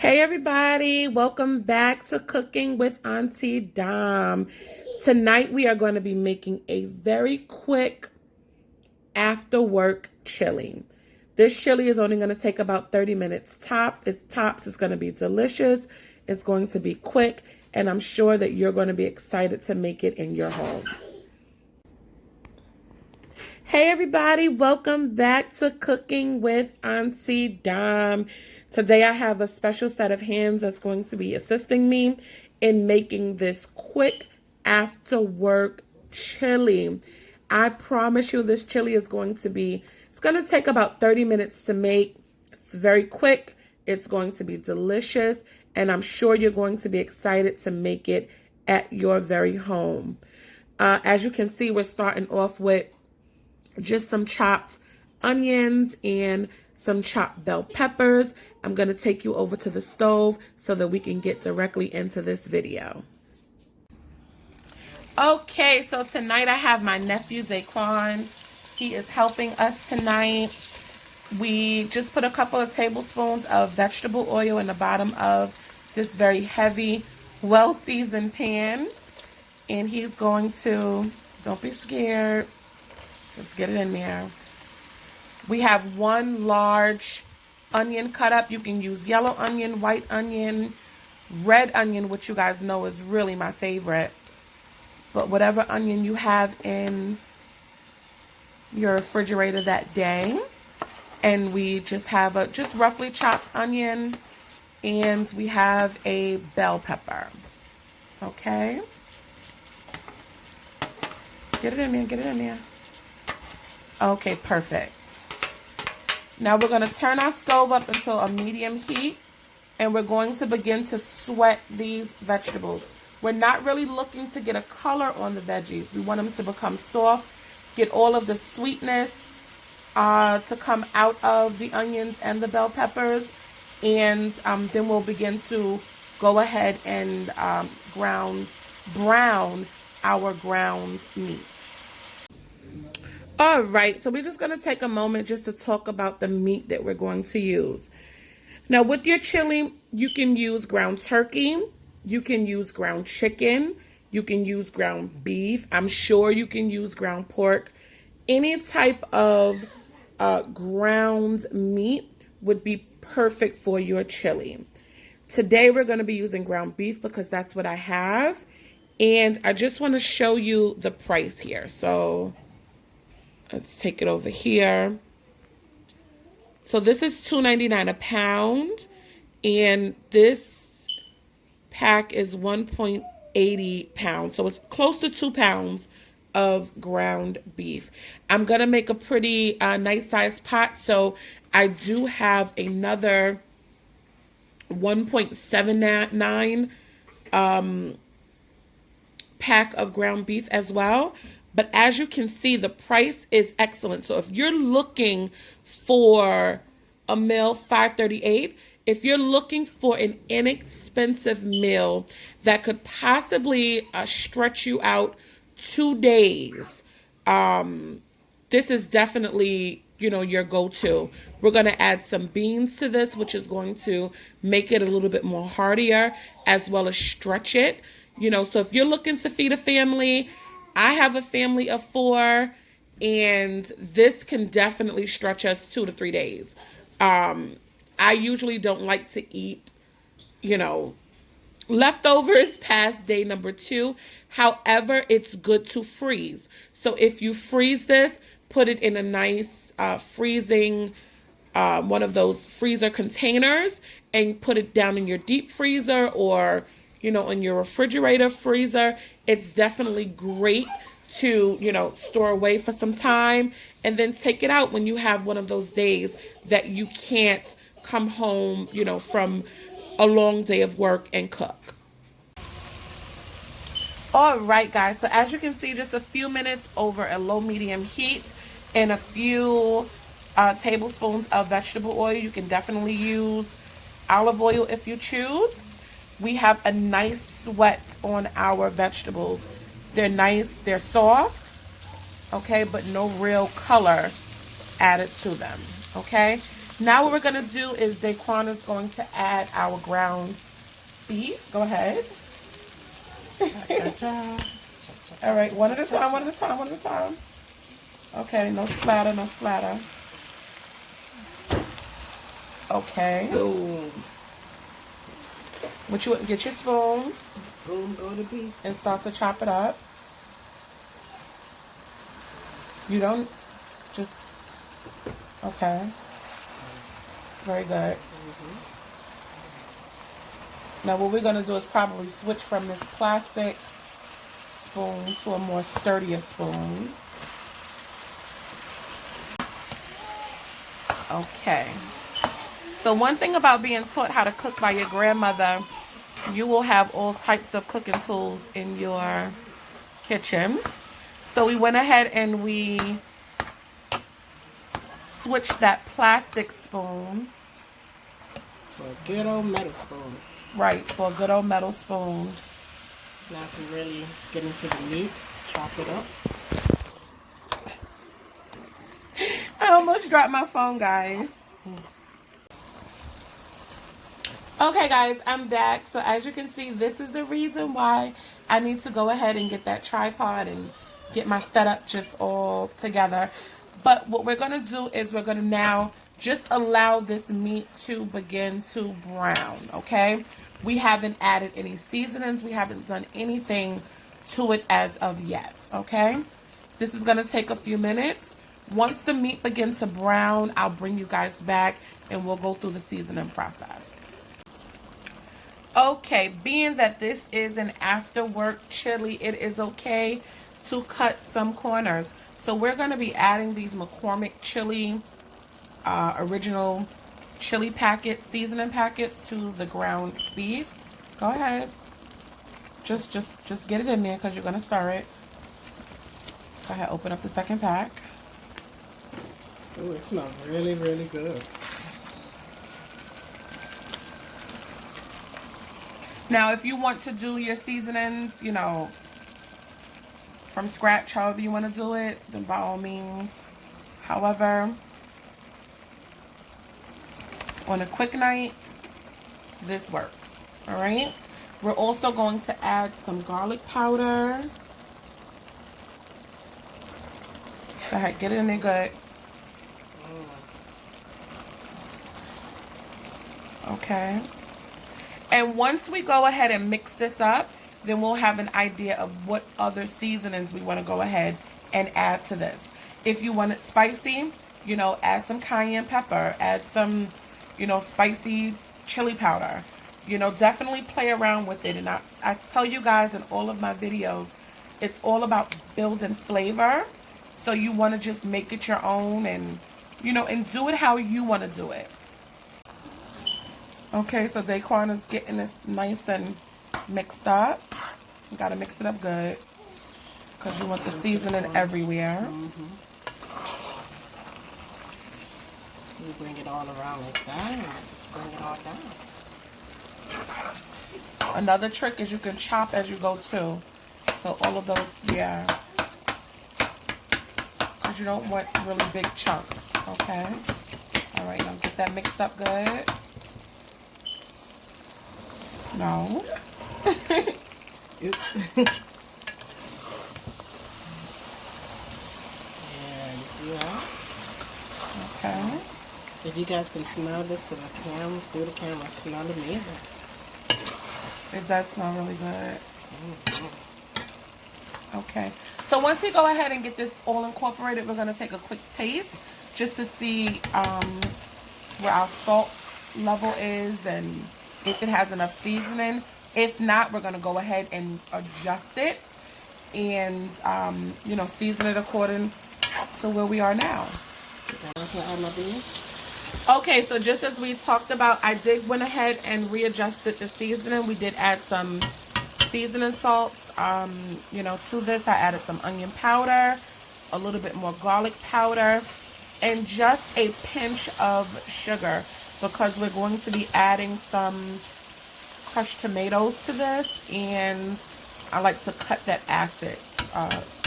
Hey everybody, welcome back to Cooking with Auntie Dom. Tonight we are going to be making a very quick after work chili. This chili is only going to take about 30 minutes tops. It's going to be delicious. It's going to be quick, and I'm sure that you're going to be excited to make it in your home. Hey everybody, welcome back to Cooking with Auntie Dom. Today I have a special set of hands that's going to be assisting me in making this quick after work chili. I promise you this chili is going to take about 30 minutes to make. It's very quick. It's going to be delicious, and I'm sure you're going to be excited to make it at your very home. As you can see, we're starting off with just some chopped onions and some chopped bell peppers. I'm going to take you over to the stove so that we can get directly into this video. Okay, so tonight I have my nephew Daquan. He is helping us tonight. We just put a couple of tablespoons of vegetable oil in the bottom of this very heavy, well-seasoned pan. And he's going to, don't be scared, let's get it in there. We have one large onion cut up. You can use yellow onion, white onion, red onion, which you guys know is really my favorite. But whatever onion you have in your refrigerator that day. And we just have a just roughly chopped onion, and we have a bell pepper. Okay. Get it in there, get it in there. Okay, perfect. Now we're going to turn our stove up until a medium heat, and we're going to begin to sweat these vegetables. We're not really looking to get a color on the veggies. We want them to become soft, get all of the sweetness to come out of the onions and the bell peppers, and then we'll begin to go ahead and brown our ground meat. All right, so we're just going to take a moment just to talk about the meat that we're going to use. Now, with your chili, you can use ground turkey, you can use ground chicken, you can use ground beef. I'm sure you can use ground pork. Any type of ground meat would be perfect for your chili. Today, we're going to be using ground beef because that's what I have. And I just want to show you the price here. So let's take it over here. So this is $2.99 a pound, and this pack is 1.80 pounds. So it's close to 2 pounds of ground beef. I'm going to make a pretty nice sized pot, so I do have another 1.79 pack of ground beef as well. But as you can see, the price is excellent. So if you're looking for a meal, $5.38, if you're looking for an inexpensive meal that could possibly stretch you out 2 days, this is definitely, your go-to. We're going to add some beans to this, which is going to make it a little bit more heartier, as well as stretch it. So if you're looking to feed a family, I have a family of 4, and this can definitely stretch us 2 to 3 days. I usually don't like to eat, leftovers past day number 2. However, it's good to freeze. So if you freeze this, put it in a nice freezing, one of those freezer containers, and put it down in your deep freezer or in your refrigerator freezer. It's definitely great to, store away for some time, and then take it out when you have one of those days that you can't come home, from a long day of work and cook. All right, guys. So as you can see, just a few minutes over a low medium heat and a few tablespoons of vegetable oil. You can definitely use olive oil if you choose. We have a nice sweat on our vegetables. They're nice, they're soft, okay, but no real color added to them, okay? Now what we're going to do is Daquan is going to add our ground beef. Go ahead. All right, one at a time, one at a time, one at a time. Okay, no splatter, no splatter. Okay. Boom. What you get your spoon. Boom, go to beef. And start to chop it up. You don't just, okay. Very good. Now what we're going to do is probably switch from this plastic spoon to a more sturdier spoon. Okay. So one thing about being taught how to cook by your grandmother, you will have all types of cooking tools in your kitchen. So we went ahead and we switched that plastic spoon. For a good old metal spoon. Right, for a good old metal spoon. Now to really get into the meat, chop it up. I almost dropped my phone, guys. Okay, guys, I'm back. So as you can see, this is the reason why I need to go ahead and get that tripod and get my setup just all together. But what we're going to do is we're going to now just allow this meat to begin to brown, okay? We haven't added any seasonings. We haven't done anything to it as of yet, okay? This is going to take a few minutes. Once the meat begins to brown, I'll bring you guys back and we'll go through the seasoning process. Okay, being that this is an after work chili, it is okay to cut some corners. So we're going to be adding these McCormick chili, original chili packet, seasoning packets to the ground beef. Go ahead. Just get it in there because you're going to stir it. Go ahead, open up the second pack. Oh, it smells really, really good. Now, if you want to do your seasonings, you know, from scratch, however you want to do it, then by all means. However, on a quick night, this works. All right. We're also going to add some garlic powder. Go ahead, get it in there good. Okay. And once we go ahead and mix this up, then we'll have an idea of what other seasonings we want to go ahead and add to this. If you want it spicy, you know, add some cayenne pepper, add some, you know, spicy chili powder. You know, definitely play around with it. And I tell you guys in all of my videos, it's all about building flavor. So you want to just make it your own and, you know, and do it how you want to do it. Okay, so Daquan is getting this nice and mixed up. You gotta mix it up good because you want the seasoning everywhere. You bring it all around like that and just bring it all down. Another trick is you can chop as you go too. So all of those, yeah. Because you don't want really big chunks, okay? All right, now get that mixed up good. No. Oops. Yeah, you see that? Okay. If you guys can smell this to the camera, through the camera, it smells amazing. It does smell really good. Okay. So once we go ahead and get this all incorporated, we're going to take a quick taste just to see where our salt level is and if it has enough seasoning. If not, we're going to go ahead and adjust it and, you know, season it according to where we are now. Can I add my beans? Okay, so just as we talked about, I did went ahead and readjusted the seasoning. We did add some seasoning salts, you know, to this. I added some onion powder, a little bit more garlic powder, and just a pinch of sugar because we're going to be adding some crushed tomatoes to this, and I like to cut that acid,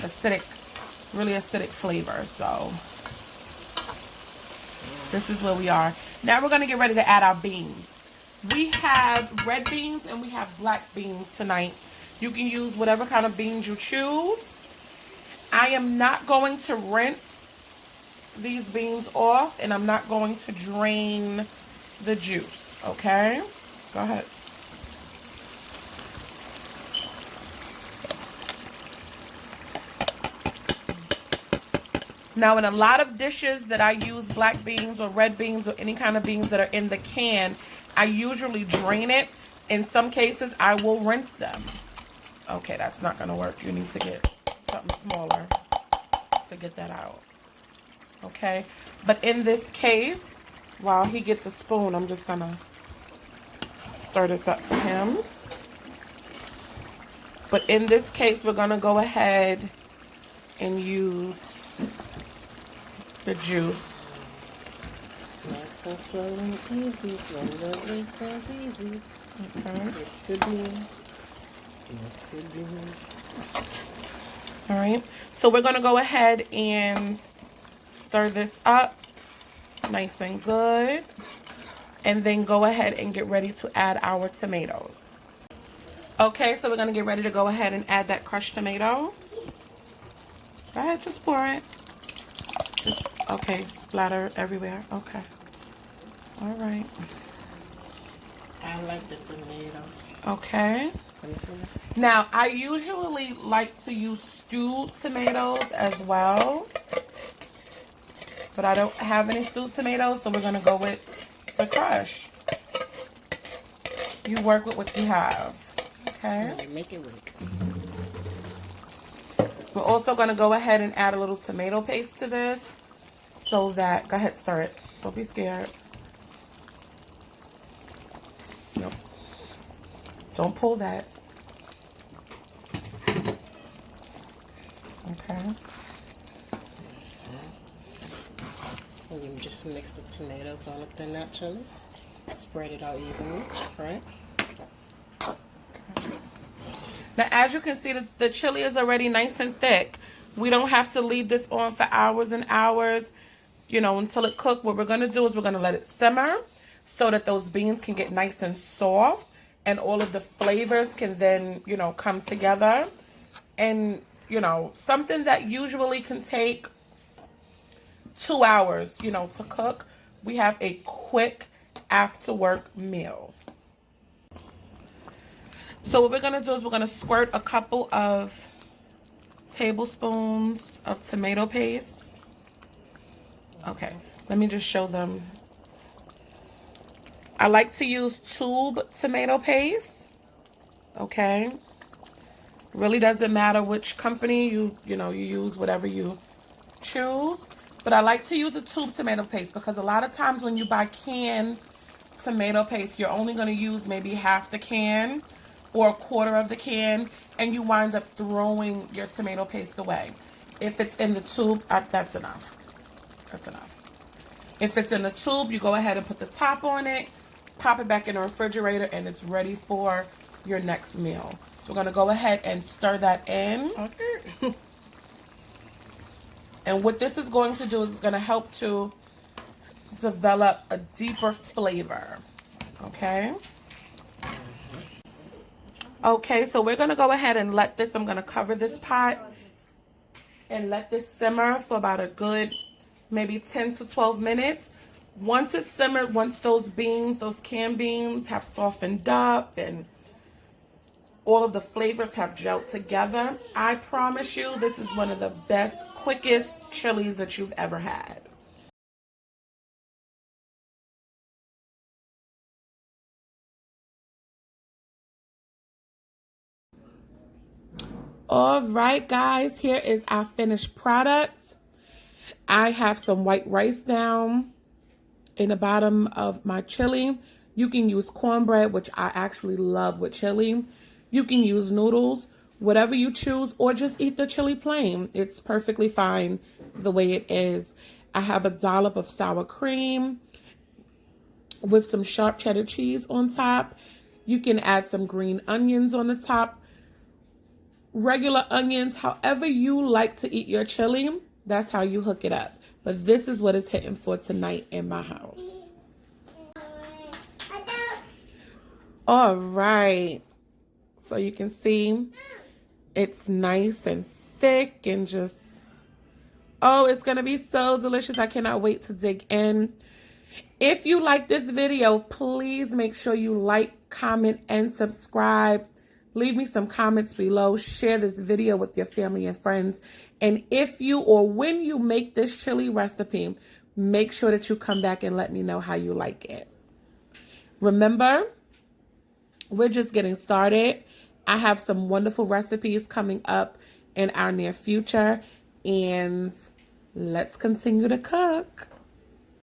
acidic, really acidic flavor. So This is where we are. Now we're going to get ready to add our beans. We have red beans and we have black beans tonight. You can use whatever kind of beans you choose. I am not going to rinse these beans off, and I'm not going to drain the juice, okay? Go ahead. Now, in a lot of dishes that I use black beans or red beans or any kind of beans that are in the can, I usually drain it. In some cases, I will rinse them. Okay, that's not going to work. You need to get something smaller to get that out. Okay, but in this case, while he gets a spoon, I'm just going to stir this up for him. But in this case, we're going to go ahead and use the juice. Nice and slow and easy, slow and easy. Okay. With good beans. Yes, good beans. All right. So we're going to go ahead and stir this up nice and good. And then go ahead and get ready to add our tomatoes. Okay, so we're going to get ready to go ahead and add that crushed tomato. Go ahead, just pour it. Okay, splatter everywhere. Okay. All right. I like the tomatoes. Okay. Now, I usually like to use stewed tomatoes as well. But I don't have any stewed tomatoes, so we're going to go with the crush. You work with what you have. Okay. Make it work. We're also going to go ahead and add a little tomato paste to this so that, go ahead, stir it. Don't be scared. No. Don't pull that. Okay. And you just mix the tomatoes all up in that chili. Spread it out evenly, right? Now, as you can see, the chili is already nice and thick. We don't have to leave this on for hours and hours, you know, until it cooks. What we're going to do is we're going to let it simmer so that those beans can get nice and soft and all of the flavors can then, you know, come together. And, you know, something that usually can take 2 hours, you know, to cook, we have a quick after work meal. So what we're going to do is we're going to squirt a couple of tablespoons of tomato paste. Okay, let me just show them. I like to use tube tomato paste. Okay. Really doesn't matter which company you use, whatever you choose. But I like to use a tube tomato paste because a lot of times when you buy canned tomato paste, you're only going to use maybe half the can or a quarter of the can, and you wind up throwing your tomato paste away. If it's in the tube, that's enough. That's enough. If it's in the tube, you go ahead and put the top on it, pop it back in the refrigerator, and it's ready for your next meal. So we're going to go ahead and stir that in. Okay. And what this is going to do is it's going to help to develop a deeper flavor. Okay? Okay, so we're going to go ahead and let this, I'm going to cover this pot and let this simmer for about a good maybe 10 to 12 minutes. Once it's simmered, once those beans, those canned beans have softened up and all of the flavors have gelled together, I promise you this is one of the best, quickest chilies that you've ever had. All right, guys, here is our finished product. I have some white rice down in the bottom of my chili. You can use cornbread, which I actually love with chili. You can use noodles, whatever you choose, or just eat the chili plain. It's perfectly fine the way it is. I have a dollop of sour cream with some sharp cheddar cheese on top. You can add some green onions on the top. Regular onions, however you like to eat your chili, that's how you hook it up. But this is what it's hitting for tonight in my house. All right. So you can see it's nice and thick and just, oh, it's going to be so delicious. I cannot wait to dig in. If you like this video, please make sure you like, comment, and subscribe. Leave me some comments below. Share this video with your family and friends. And if you or when you make this chili recipe, make sure that you come back and let me know how you like it. Remember, we're just getting started. I have some wonderful recipes coming up in our near future. And let's continue to cook.